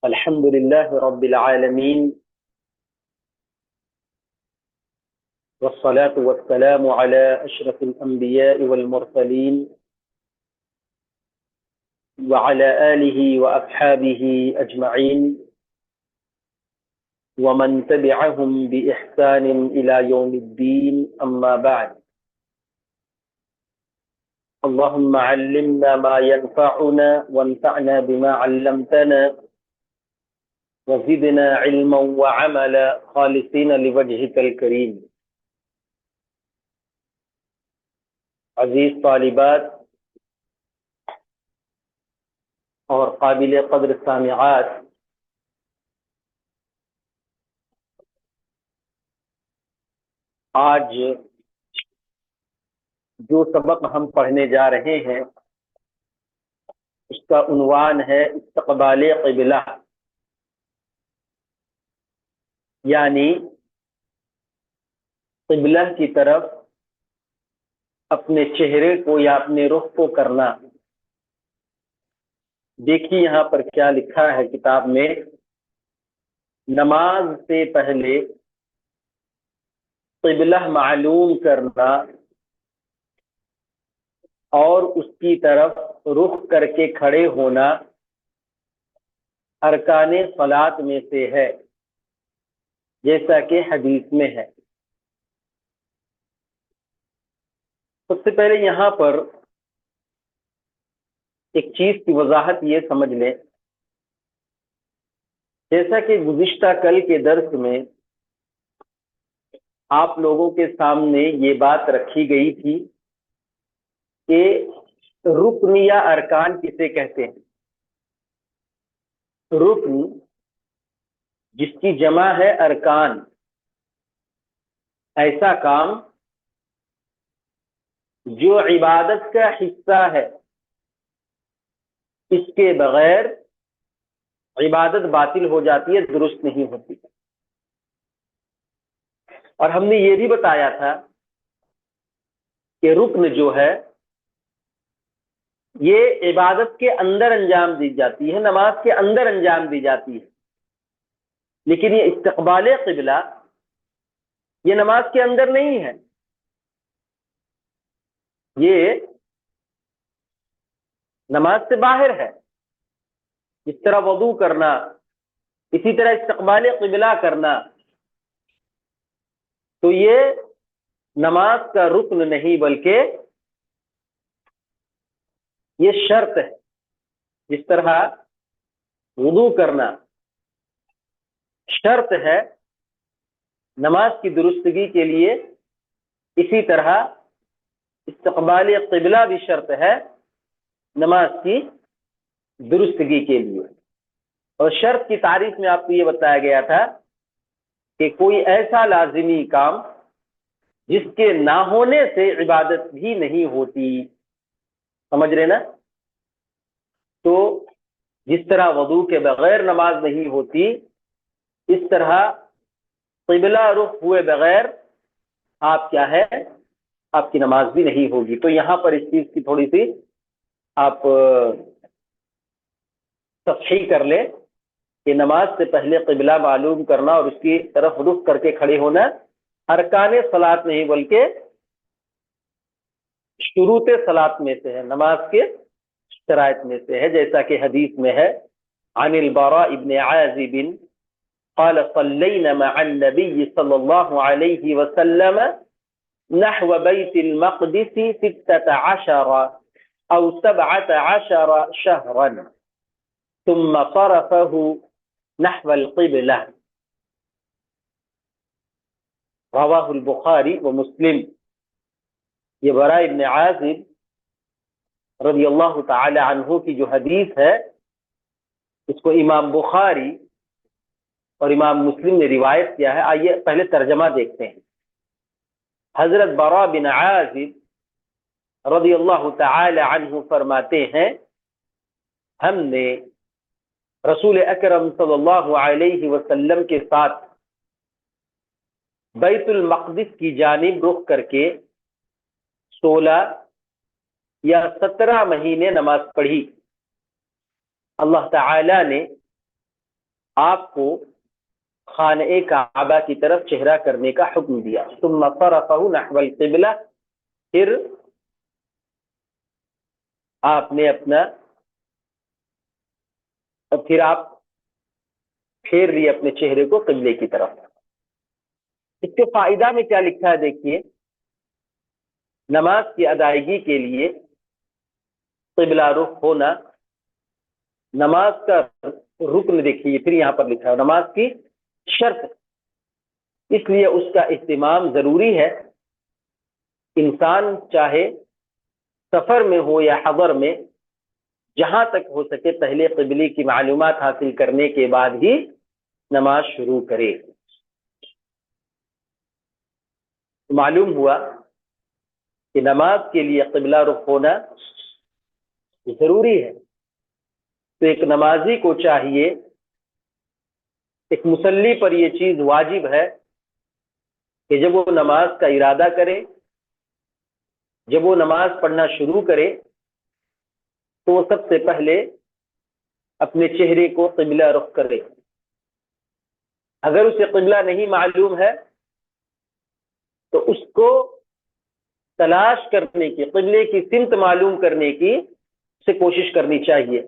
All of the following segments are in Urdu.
الحمد لله رب العالمين، والصلاة والسلام على أشرف الأنبياء والمرسلين وعلى آله وأصحابه أجمعين ومن تبعهم بإحسان إلى يوم الدين، أما بعد. اللهم علمنا ما ينفعنا وانفعنا بما علمتنا وزدنا علما وعملا خالصين لوجهك الكريم. عزیز طالبات اور قابل قدر سامعات، آج جو سبق ہم پڑھنے جا رہے ہیں اس کا عنوان ہے استقبال قبلہ، یعنی قبلہ کی طرف اپنے چہرے کو یا اپنے رخ کو کرنا۔ دیکھیے یہاں پر کیا لکھا ہے کتاب میں، نماز سے پہلے قبلہ معلوم کرنا اور اس کی طرف رخ کر کے کھڑے ہونا ارکان صلاۃ میں سے ہے، جیسا کہ حدیث میں ہے۔ سب سے پہلے یہاں پر ایک چیز کی وضاحت یہ سمجھ لیں، جیسا کہ گزشتہ کل کے درس میں آپ لوگوں کے سامنے یہ بات رکھی گئی تھی کہ رکن یا ارکان کسے کہتے ہیں۔ رکن جس کی جمع ہے ارکان، ایسا کام جو عبادت کا حصہ ہے، اس کے بغیر عبادت باطل ہو جاتی ہے، درست نہیں ہوتی۔ اور ہم نے یہ بھی بتایا تھا کہ رکن جو ہے یہ عبادت کے اندر انجام دی جاتی ہے، نماز کے اندر انجام دی جاتی ہے، لیکن یہ استقبال قبلہ یہ نماز کے اندر نہیں ہے، یہ نماز سے باہر ہے۔ جس طرح وضو کرنا، اسی طرح استقبال قبلہ کرنا، تو یہ نماز کا رکن نہیں بلکہ یہ شرط ہے۔ جس طرح وضو کرنا شرط ہے نماز کی درستگی کے لیے، اسی طرح استقبال قبلہ بھی شرط ہے نماز کی درستگی کے لیے۔ اور شرط کی تعریف میں آپ کو یہ بتایا گیا تھا کہ کوئی ایسا لازمی کام جس کے نہ ہونے سے عبادت بھی نہیں ہوتی، سمجھ رہے نا؟ تو جس طرح وضو کے بغیر نماز نہیں ہوتی، اس طرح قبلہ رخ ہوئے بغیر آپ کیا ہے، آپ کی نماز بھی نہیں ہوگی۔ تو یہاں پر اس چیز کی تھوڑی سی آپ تصحیح کر لیں کہ نماز سے پہلے قبلہ معلوم کرنا اور اس کی طرف رخ کر کے کھڑے ہونا ارکان صلاۃ نہیں بلکہ شروط صلاۃ میں سے ہے، نماز کے شرائط میں سے ہے، جیسا کہ حدیث میں ہے عن البراء ابن عازب قال صلينا مع النبي صلى الله عليه وسلم نحو بيت المقدس 16 أو 17 شهرا ثم صرفه نحو القبلة، رواه البخاری ومسلم۔ یہ براء ابن عازب رضی اللہ تعالی عنہ کی جو حدیث ہے، اس کو امام بخاری اور امام مسلم نے روایت کیا ہے۔ آئیے پہلے ترجمہ دیکھتے ہیں۔ حضرت براء بن عازب رضی اللہ تعالی عنہ فرماتے ہیں، ہم نے رسول اکرم صلی اللہ علیہ وسلم کے ساتھ بیت المقدس کی جانب رخ کر کے 16 یا 17 مہینے نماز پڑھی۔ اللہ تعالی نے آپ کو خانہ کعبہ کی طرف چہرہ کرنے کا حکم دیا. ثم صرفہ نحو القبلہ، پھر آپ نے آپ پھیر لیے اپنے چہرے کو قبلے کی طرف. اس کے فائدہ میں کیا لکھا ہے دیکھیے. نماز کی ادائیگی کے لیے قبلہ رخ ہونا نماز کا رکن دیکھیے، پھر یہاں پر لکھا ہے نماز کی شرط، اس لیے اس کا اہتمام ضروری ہے. انسان چاہے سفر میں ہو یا حضر میں، جہاں تک ہو سکے پہلے قبلے کی معلومات حاصل کرنے کے بعد ہی نماز شروع کرے. معلوم ہوا کہ نماز کے لیے قبلہ رخ ہونا ضروری ہے. تو ایک نمازی کو چاہیے، ایک مصلی پر یہ چیز واجب ہے کہ جب وہ نماز کا ارادہ کرے، جب وہ نماز پڑھنا شروع کرے، تو وہ سب سے پہلے اپنے چہرے کو قبلہ رخ کرے. اگر اسے قبلہ نہیں معلوم ہے تو اس کو تلاش کرنے کی، قبلے کی سمت معلوم کرنے کی سے کوشش کرنی چاہیے.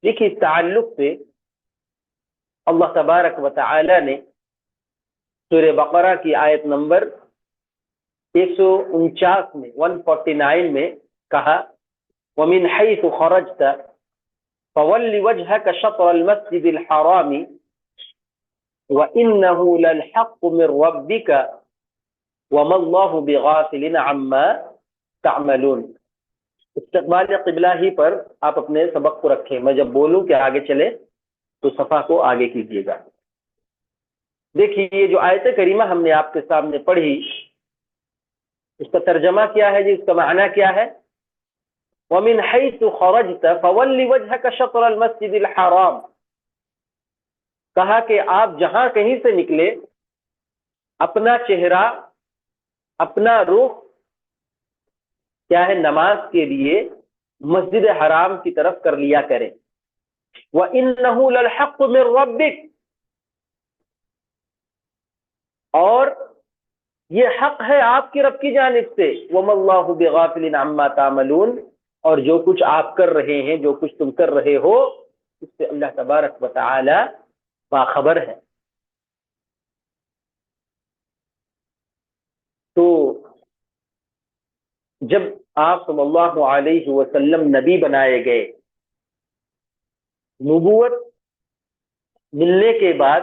دیکھیے اس تعلق سے اللہ تبارک و تعالی نے سورہ بقرہ کی آیت نمبر 149 میں 149 میں کہا وَمِنْ حَيْثُ خَرَجْتَ فَوَلِّ وَجْهَكَ شَطْرَ الْمَسْجِدِ الْحَرَامِ وَإِنَّهُ لَلْحَقُّ مِنْ رَبِّكَ وَمَا اللَّهُ بِغَافِلٍ عَمَّا تَعْمَلُونَ. استقبال قبلہ ہی پر آپ اپنے سبق کو رکھیں. میں جب بولوں کہ آگے چلے تو صفحہ کو آگے کیجیے گا. دیکھیے یہ جو آیت کریمہ ہم نے آپ کے سامنے پڑھی، اس کا ترجمہ کیا ہے جی، اس کا معنی کیا ہے؟ وَمِنْ حَيْثُ خَرَجْتَ فَوَلِّ وَجْهَكَ شَطْرَ الْمَسْجِدِ الْحَرَامِ. کہا کہ آپ جہاں کہیں سے نکلے، اپنا چہرہ، اپنا رخ کیا ہے، نماز کے لیے مسجد حرام کی طرف کر لیا کریں. وَإِنَّهُ لَلْحَقُّ مِنْ رَبِّكَ، اور یہ حق ہے آپ کی رب کی جانب سے. وَمَا اللَّهُ بِغَافِلٍ عَمَّا تَعْمَلُونَ، اور جو کچھ آپ کر رہے ہیں، جو کچھ تم کر رہے ہو، اس سے اللہ تبارک و تعالی باخبر ہے. تو جب آپ صلی اللہ علیہ وسلم نبی بنائے گئے، نبوت ملنے کے بعد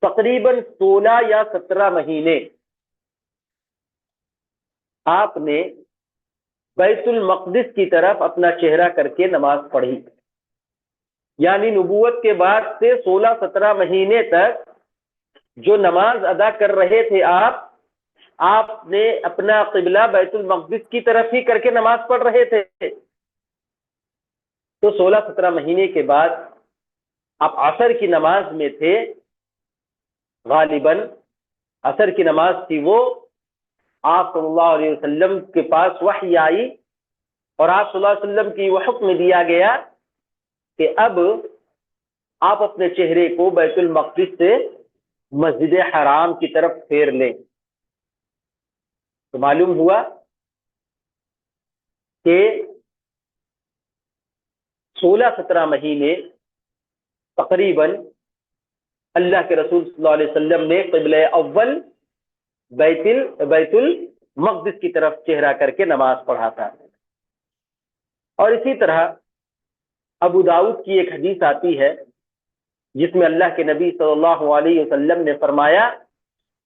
تقریباً 16 یا 17 مہینے آپ نے بیت المقدس کی طرف اپنا چہرہ کر کے نماز پڑھی. یعنی نبوت کے بعد سے 16-17 مہینے تک جو نماز ادا کر رہے تھے آپ نے اپنا قبلہ بیت المقدس کی طرف ہی کر کے نماز پڑھ رہے تھے. تو 16-17 مہینے کے بعد آپ عصر کی نماز میں تھے. غالباً عصر کی نماز تھی، وہ آپ صلی اللہ علیہ وسلم کے پاس وحی آئی اور آپ صلی اللہ علیہ وسلم کی وہ حکم دیا گیا کہ اب آپ اپنے چہرے کو بیت المقدس سے مسجد حرام کی طرف پھیر لیں. تو معلوم ہوا کہ 16-17 مہینے تقریباً اللہ کے رسول صلی اللہ علیہ وسلم نے قبلہ اول بیت المقدس کی طرف چہرہ کر کے نماز پڑھا تھا. اور اسی طرح ابو داؤد کی ایک حدیث آتی ہے جس میں اللہ کے نبی صلی اللہ علیہ وسلم نے فرمایا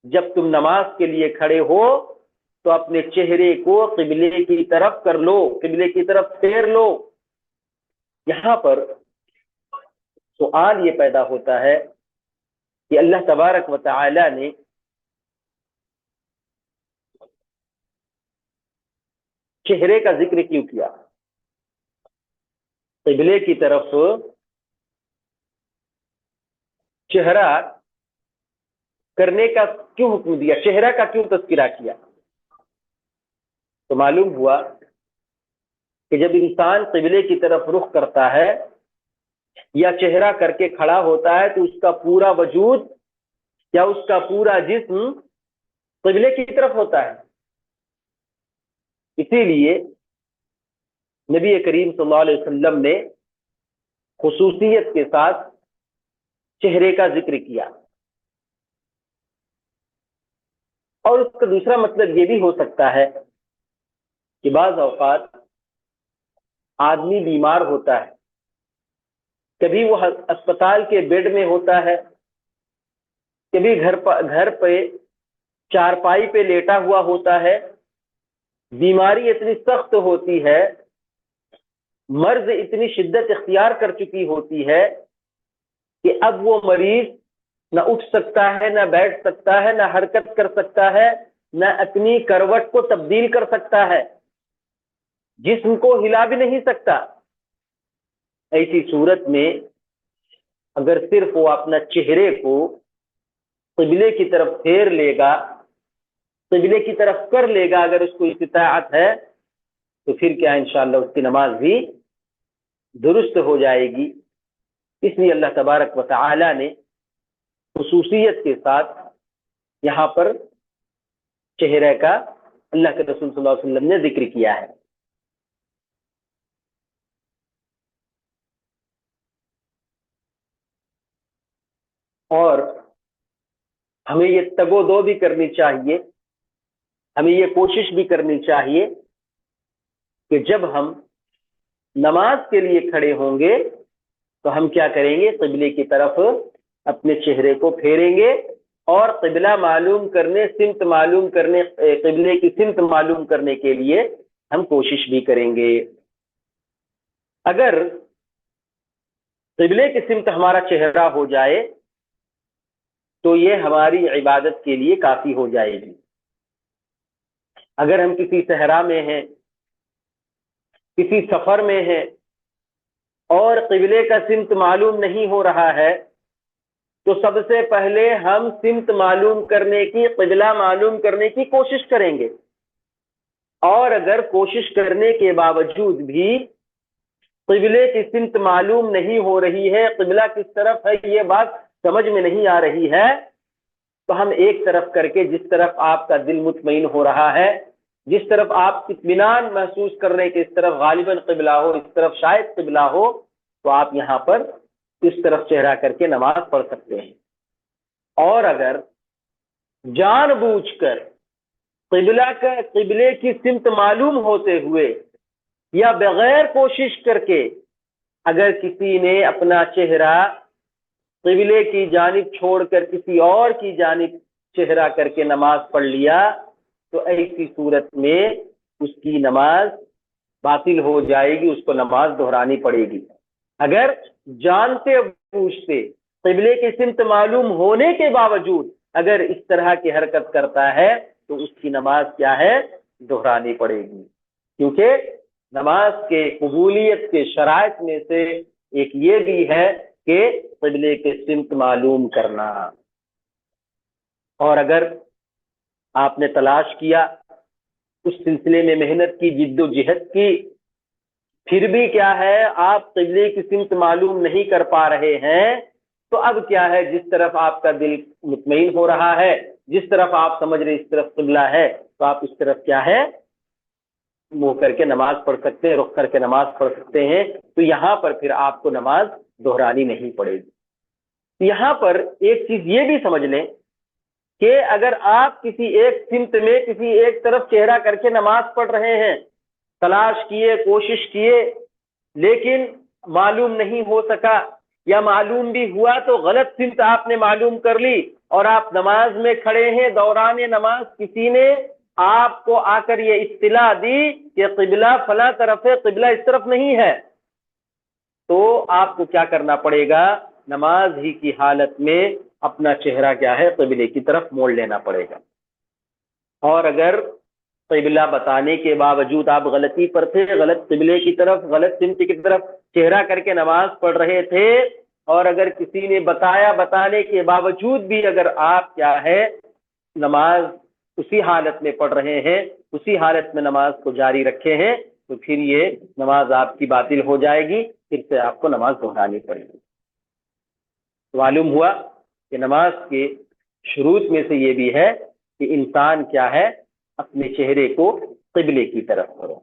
جب تم نماز کے لیے کھڑے ہو تو اپنے چہرے کو قبلے کی طرف کر لو، قبلے کی طرف پھیر لو. یہاں پر سوال یہ پیدا ہوتا ہے کہ اللہ تبارک و تعالی نے چہرے کا ذکر کیوں کیا؟ قبلے کی طرف چہرہ کرنے کا کیوں حکم دیا؟ چہرہ کا کیوں تذکرہ کیا؟ تو معلوم ہوا کہ جب انسان قبلے کی طرف رخ کرتا ہے یا چہرہ کر کے کھڑا ہوتا ہے تو اس کا پورا وجود یا اس کا پورا جسم قبلے کی طرف ہوتا ہے. اسی لیے نبی کریم صلی اللہ علیہ وسلم نے خصوصیت کے ساتھ چہرے کا ذکر کیا. اور اس کا دوسرا مطلب یہ بھی ہو سکتا ہے کہ بعض اوقات آدمی بیمار ہوتا ہے، کبھی وہ اسپتال کے بیڈ میں ہوتا ہے، کبھی گھر پہ چارپائی پہ لیٹا ہوا ہوتا ہے، بیماری اتنی سخت ہوتی ہے، مرض اتنی شدت اختیار کر چکی ہوتی ہے کہ اب وہ مریض نہ اٹھ سکتا ہے، نہ بیٹھ سکتا ہے، نہ حرکت کر سکتا ہے، نہ اپنی کروٹ کو تبدیل کر سکتا ہے، جسم کو ہلا بھی نہیں سکتا. ایسی صورت میں اگر صرف وہ اپنا چہرے کو قبلے کی طرف پھیر لے گا، قبلے کی طرف کر لے گا، اگر اس کو استطاعت ہے تو پھر کیا انشاءاللہ اس کی نماز بھی درست ہو جائے گی. اس لیے اللہ تبارک و تعالی نے خصوصیت کے ساتھ یہاں پر چہرے کا اللہ کے رسول صلی اللہ علیہ وسلم نے ذکر کیا ہے. اور ہمیں یہ تگ و دو بھی کرنی چاہیے، ہمیں یہ کوشش بھی کرنی چاہیے کہ جب ہم نماز کے لیے کھڑے ہوں گے تو ہم کیا کریں گے؟ قبلے کی طرف اپنے چہرے کو پھیریں گے اور قبلہ معلوم کرنے، سمت معلوم کرنے، قبلے کی سمت معلوم کرنے کے لیے ہم کوشش بھی کریں گے. اگر قبلے کی سمت ہمارا چہرہ ہو جائے تو یہ ہماری عبادت کے لیے کافی ہو جائے گی. اگر ہم کسی صحرا میں ہیں، کسی سفر میں ہیں اور قبلے کا سمت معلوم نہیں ہو رہا ہے تو سب سے پہلے ہم سمت معلوم کرنے کی، قبلہ معلوم کرنے کی کوشش کریں گے. اور اگر کوشش کرنے کے باوجود بھی قبلے کی سمت معلوم نہیں ہو رہی ہے، قبلہ کس طرف ہے یہ بات سمجھ میں نہیں آ رہی ہے، تو ہم ایک طرف کر کے جس طرف آپ کا دل مطمئن ہو رہا ہے، جس طرف آپ اطمینان محسوس کر رہے ہیں کہ اس طرف غالباً قبلہ ہو، اس طرف شاید قبلہ ہو، تو آپ یہاں پر اس طرف چہرہ کر کے نماز پڑھ سکتے ہیں. اور اگر جان بوجھ کر قبلے کی سمت معلوم ہوتے ہوئے یا بغیر کوشش کر کے اگر کسی نے اپنا چہرہ قبلے کی جانب چھوڑ کر کسی اور کی جانب چہرہ کر کے نماز پڑھ لیا تو ایسی صورت میں اس کی نماز باطل ہو جائے گی، اس کو نماز دہرانی پڑے گی. اگر جانتے بوجھتے قبلے کی سمت معلوم ہونے کے باوجود اگر اس طرح کی حرکت کرتا ہے تو اس کی نماز کیا ہے؟ دہرانی پڑے گی. کیونکہ نماز کے قبولیت کے شرائط میں سے ایک یہ بھی ہے کہ قبلے کے سمت معلوم کرنا. اور اگر آپ نے تلاش کیا، اس سلسلے میں محنت کی، جد و جہد کی، پھر بھی کیا ہے آپ قبلے کی سمت معلوم نہیں کر پا رہے ہیں، تو اب کیا ہے، جس طرف آپ کا دل مطمئن ہو رہا ہے، جس طرف آپ سمجھ رہے اس طرف قبلہ ہے، تو آپ اس طرف کیا ہے منہ کر کے نماز پڑھ سکتے ہیں، رخ کر کے نماز پڑھ سکتے ہیں. تو یہاں پر پھر آپ کو نماز دہرانی نہیں پڑے گی. یہاں پر ایک چیز یہ بھی سمجھ لیں کہ اگر آپ کسی ایک سمت میں کسی ایک طرف چہرہ کر کے نماز پڑھ رہے ہیں، تلاش کیے، کوشش کیے، لیکن معلوم نہیں ہو سکا، یا معلوم بھی ہوا تو غلط سمت آپ نے معلوم کر لی اور آپ نماز میں کھڑے ہیں، دوران نماز کسی نے آپ کو آ کر یہ اطلاع دی کہ قبلہ فلاں طرف ہے، قبلہ اس طرف نہیں ہے، تو آپ کو کیا کرنا پڑے گا؟ نماز ہی کی حالت میں اپنا چہرہ کیا ہے قبلے کی طرف موڑ لینا پڑے گا. اور اگر قبلہ بتانے کے باوجود آپ غلطی پر تھے، غلط قبلے کی طرف، غلط سمت کی طرف چہرہ کر کے نماز پڑھ رہے تھے، اور اگر کسی نے بتانے کے باوجود بھی اگر آپ کیا ہے نماز اسی حالت میں پڑھ رہے ہیں، اسی حالت میں نماز کو جاری رکھے ہیں، تو پھر یہ نماز آپ کی باطل ہو جائے گی، پھر سے آپ کو نماز دہرانی پڑے گی۔ معلوم ہوا کہ نماز کے شروط میں سے یہ بھی ہے کہ انسان کیا ہے، اپنے چہرے کو قبلے کی طرف کرو۔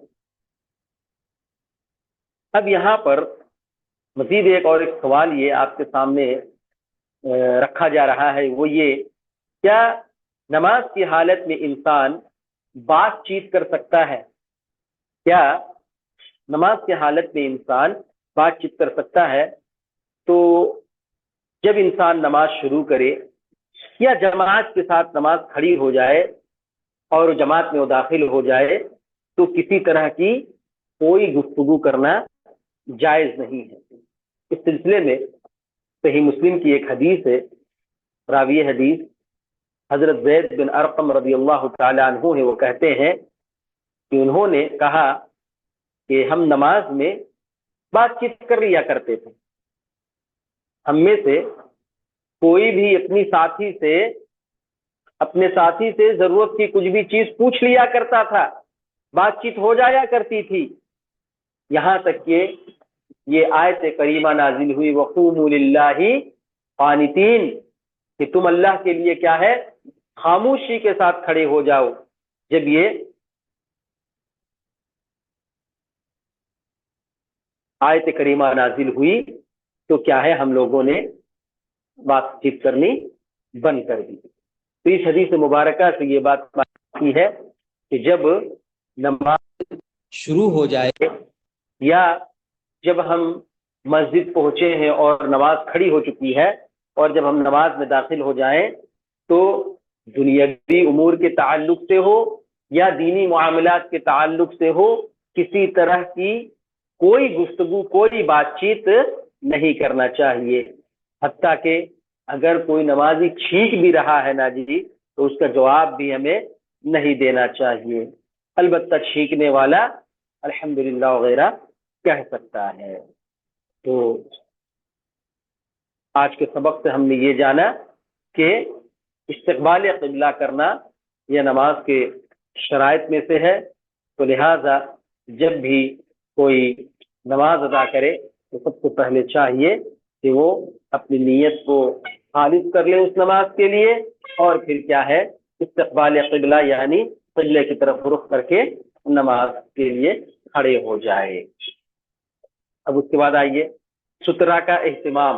اب یہاں پر مزید ایک سوال یہ آپ کے سامنے رکھا جا رہا ہے، وہ یہ، کیا نماز کی حالت میں انسان بات چیت کر سکتا ہے؟ کیا نماز کی حالت میں انسان بات چیت کر سکتا ہے؟ تو جب انسان نماز شروع کرے یا جماعت کے ساتھ نماز کھڑی ہو جائے اور جماعت میں وہ داخل ہو جائے تو کسی طرح کی کوئی گفتگو کرنا جائز نہیں ہے۔ اس سلسلے میں صحیح مسلم کی ایک حدیث ہے، راوی حدیث حضرت زید بن ارقم رضی اللہ تعالی عنہ ہے، وہ کہتے ہیں کہ انہوں نے کہا کہ ہم نماز میں بات چیت کر لیا کرتے تھے، ہم میں سے کوئی بھی اپنے ساتھی سے ضرورت کی کچھ بھی چیز پوچھ لیا کرتا تھا، بات چیت ہو جایا کرتی تھی، یہاں تک کہ یہ آیت کریمہ نازل ہوئی وَقُومُوا لِلَّهِ قَانِتِينَ، کہ تم اللہ کے لیے کیا ہے، خاموشی کے ساتھ کھڑے ہو جاؤ۔ جب یہ آیت کریمہ نازل ہوئی تو کیا ہے، ہم لوگوں نے بات چیت کرنی بند کر دی۔ تو اس حدیث مبارکہ سے یہ بات کی ہے کہ جب نماز شروع ہو جائے یا جب ہم مسجد پہنچے ہیں اور نماز کھڑی ہو چکی ہے اور جب ہم نماز میں داخل ہو جائیں تو دنیاوی امور کے تعلق سے ہو یا دینی معاملات کے تعلق سے ہو، کسی طرح کی کوئی گفتگو، کوئی بات چیت نہیں کرنا چاہیے، حتیٰ کہ اگر کوئی نمازی چھینک بھی رہا ہے نا جی، تو اس کا جواب بھی ہمیں نہیں دینا چاہیے۔ البتہ چھینکنے والا الحمدللہ وغیرہ کہہ سکتا ہے۔ تو آج کے سبق سے ہم نے یہ جانا کہ استقبال قبلہ کرنا یہ نماز کے شرائط میں سے ہے، تو لہذا جب بھی کوئی نماز ادا کرے تو سب سے پہلے چاہیے کہ وہ اپنی نیت کو خالص کر لے اس نماز کے لیے، اور پھر کیا ہے، استقبال قبلہ یعنی قبلے کی طرف رخ کر کے نماز کے لیے کھڑے ہو جائے۔ اب اس کے بعد آئیے سترہ کا اہتمام،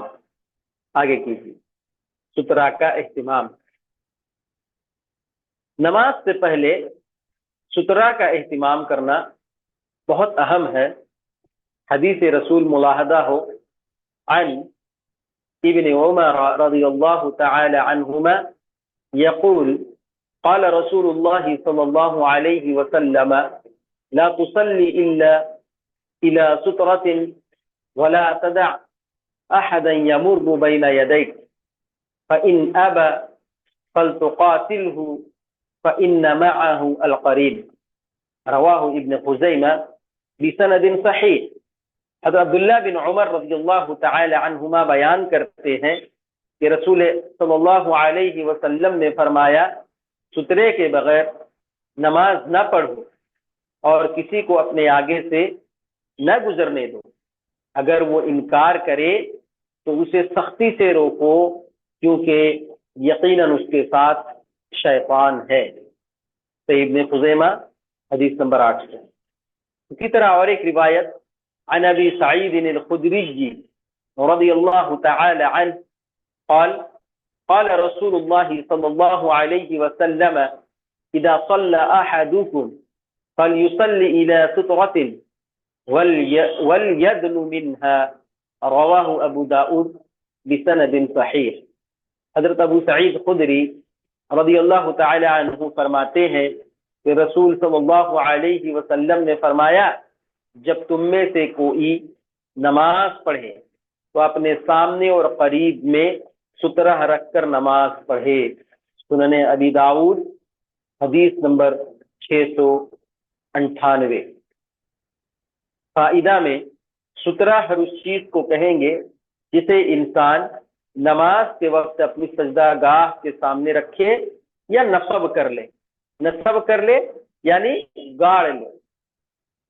آگے کیجیے سترہ کا اہتمام۔ نماز سے پہلے سترہ کا اہتمام کرنا بہت اہم ہے۔ حدیث رسول ملاحظہ ہو عن ابن عمر رضی اللہ تعالی عنہما یقول قال رسول اللہ صلی اللہ علیہ وسلم لا تصلی الا الى سترة ولا تدع احدا يمر بين يديك فإن أبى فلتقاتله فإن معه القريب، رواہ ابن خزیمہ بسند صحیح۔ حضرت عبداللہ بن عمر رضی اللہ تعالی عنہما بیان کرتے ہیں کہ رسول صلی اللہ علیہ وسلم نے فرمایا، سترے کے بغیر نماز نہ پڑھو اور کسی کو اپنے آگے سے نہ گزرنے دو، اگر وہ انکار کرے تو اسے سختی سے روکو، کیونکہ یقیناً اس کے ساتھ شیطان ہے۔ صحیح ابن خزیمہ حدیث نمبر 8 سے۔ اسی طرح اور ایک روایت عن ابی سعید الخدری رضی اللہ تعالی عنہ قال قال رسول اللہ صلی اللہ علیہ وسلم اذا صلى احدكم فليصلي الى سترة وليدن منها، رواہ ابو داؤد بسند صحیح۔ حضرت ابو سعید خدری رضی اللہ تعالی عنہ فرماتے ہیں کہ رسول صلی اللہ علیہ وسلم نے فرمایا، جب تم میں سے کوئی نماز پڑھے تو اپنے سامنے اور قریب میں سترہ رکھ کر نماز پڑھے۔ سنن ابی داؤد حدیث نمبر 698۔ فائدہ میں سترہ ہر اس چیز کو کہیں گے جسے انسان نماز کے وقت اپنی سجدہ گاہ کے سامنے رکھے یا نصب کر لے۔ نصب کر لے یعنی گاڑ لے،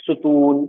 ستون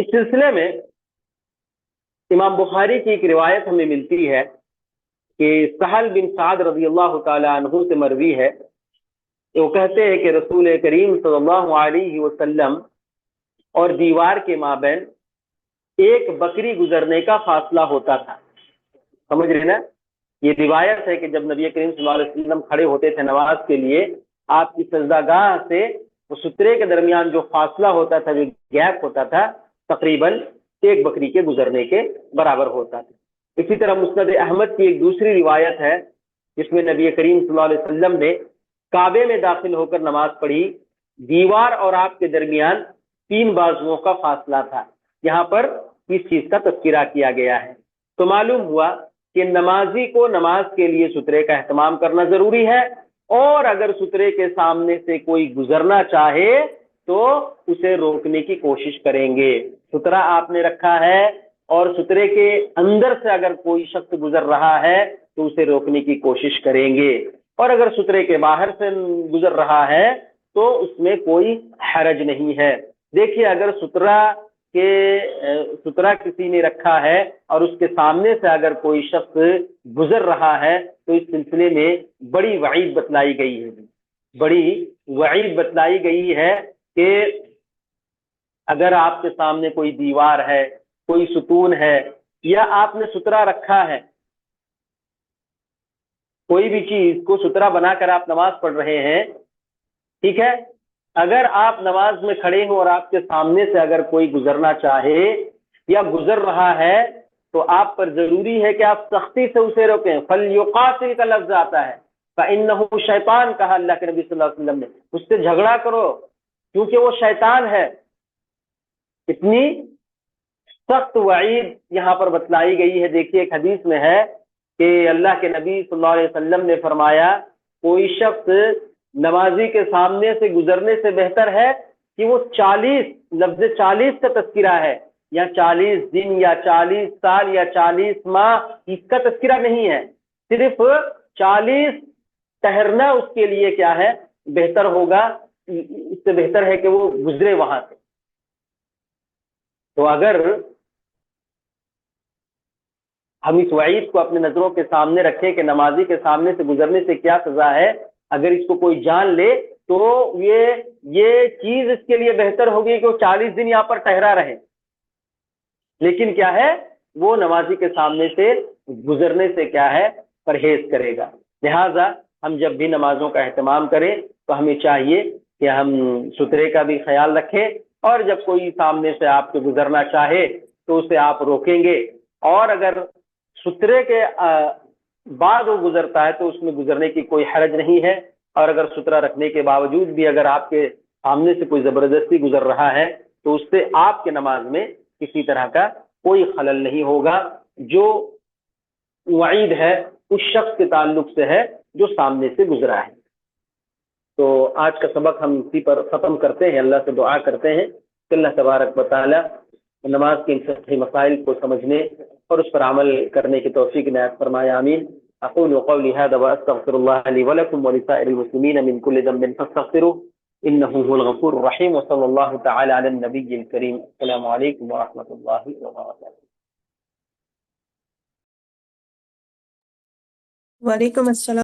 اس سلسلے میں امام بخاری کی ایک روایت ہمیں ملتی ہے کہ سہل بن سعد رضی اللہ تعالی عنہ سے مروی ہے، وہ کہتے ہیں کہ رسول کریم صلی اللہ علیہ وسلم اور دیوار کے مابین ایک بکری گزرنے کا فاصلہ ہوتا تھا. سمجھ رہے نا؟ یہ روایت ہے کہ جب نبی کریم صلی اللہ علیہ وسلم کھڑے ہوتے تھے نماز کے لیے، آپ کی سجدہ گاہ سے وہ سترے کے درمیان جو فاصلہ ہوتا تھا، جو گیپ ہوتا تھا، تقریباً ایک بکری کے گزرنے کے برابر ہوتا تھا. اسی طرح مسند احمد کی ایک دوسری روایت ہے جس میں نبی کریم صلی اللہ علیہ وسلم نے کعبے میں داخل ہو کر نماز پڑھی، دیوار اور آپ کے درمیان 3 بازوؤں کا فاصلہ تھا. یہاں پر اس چیز کا تذکرہ کیا گیا ہے. تو معلوم ہوا کہ نمازی کو نماز کے لیے سترے کا اہتمام کرنا ضروری ہے، اور اگر سترے کے سامنے سے کوئی گزرنا چاہے تو اسے روکنے کی کوشش کریں گے. سترا آپ نے رکھا ہے اور سترے کے اندر سے اگر کوئی شخص گزر رہا ہے تو اسے روکنے کی کوشش کریں گے، اور اگر سترے کے باہر سے گزر رہا ہے تو اس میں کوئی حرج نہیں ہے. دیکھیے، اگر سترا کسی نے رکھا ہے اور اس کے سامنے سے اگر کوئی شخص گزر رہا ہے تو اس سلسلے میں بڑی وعید بتلائی گئی ہے، بڑی وعید بتلائی گئی ہے کہ اگر آپ کے سامنے کوئی دیوار ہے، کوئی ستون ہے، یا آپ نے سترا رکھا ہے، کوئی بھی چیز کو سترا بنا کر آپ نماز پڑھ رہے ہیں، ٹھیک ہے، اگر آپ نماز میں کھڑے ہوں اور آپ کے سامنے سے اگر کوئی گزرنا چاہے یا گزر رہا ہے تو آپ پر ضروری ہے کہ آپ سختی سے اسے روکیں. فَلْيُقَاتِلْ کا لفظ آتا ہے، فَإِنَّهُ شیطان کہا اللہ کے نبی صلی اللہ علیہ وسلم نے، اس سے جھگڑا کرو کیونکہ وہ شیطان ہے. اتنی سخت وعید یہاں پر بتلائی گئی ہے. دیکھیے، ایک حدیث میں ہے کہ اللہ کے نبی صلی اللہ علیہ وسلم نے فرمایا کوئی شخص نمازی کے سامنے سے گزرنے سے بہتر ہے کہ وہ 40 لفظ 40 کا تذکرہ ہے، یا 40 دن یا 40 سال یا 40 ماہ، اس کا تذکرہ نہیں ہے، صرف 40 ٹہرنا اس کے لیے کیا ہے، بہتر ہوگا، اس سے بہتر ہے کہ وہ گزرے وہاں سے. تو اگر ہم اس وعید کو اپنے نظروں کے سامنے رکھیں کہ نمازی کے سامنے سے گزرنے سے کیا سزا ہے، اگر اس کو کوئی جان لے تو یہ چیز اس کے لیے بہتر ہوگی کہ وہ 40 دن یہاں پر ٹھہرا رہے، لیکن کیا ہے، وہ نمازی کے سامنے سے گزرنے سے کیا ہے، پرہیز کرے گا. لہذا ہم جب بھی نمازوں کا اہتمام کریں تو ہمیں چاہیے کہ ہم سترے کا بھی خیال رکھیں، اور جب کوئی سامنے سے آپ کے گزرنا چاہے تو اسے آپ روکیں گے، اور اگر سترے کے بعد وہ گزرتا ہے تو اس میں گزرنے کی کوئی حرج نہیں ہے. اور اگر سترا رکھنے کے باوجود بھی اگر آپ کے سامنے سے کوئی زبردستی گزر رہا ہے تو اس سے آپ کے نماز میں کسی طرح کا کوئی خلل نہیں ہوگا. جو وعید ہے اس شخص کے تعلق سے ہے جو سامنے سے گزرا ہے. تو آج کا سبق ہم اسی پر ختم کرتے ہیں. اللہ سے دعا کرتے ہیں کہ اللہ تبارک و تعالی نماز کے ان فقہی مسائل کو سمجھنے اور اس پر عمل کرنے کی توفیق عنایت فرمائے. آمین. اقول قولی هذا واستغفر الله لي ولكم ولسائر المسلمين من كل ذنب فاستغفروه انه هو الغفور الرحيم. وصلى الله تعالى على النبي الكريم. السلام عليكم ورحمة الله وبركاته. وعلیکم السلام.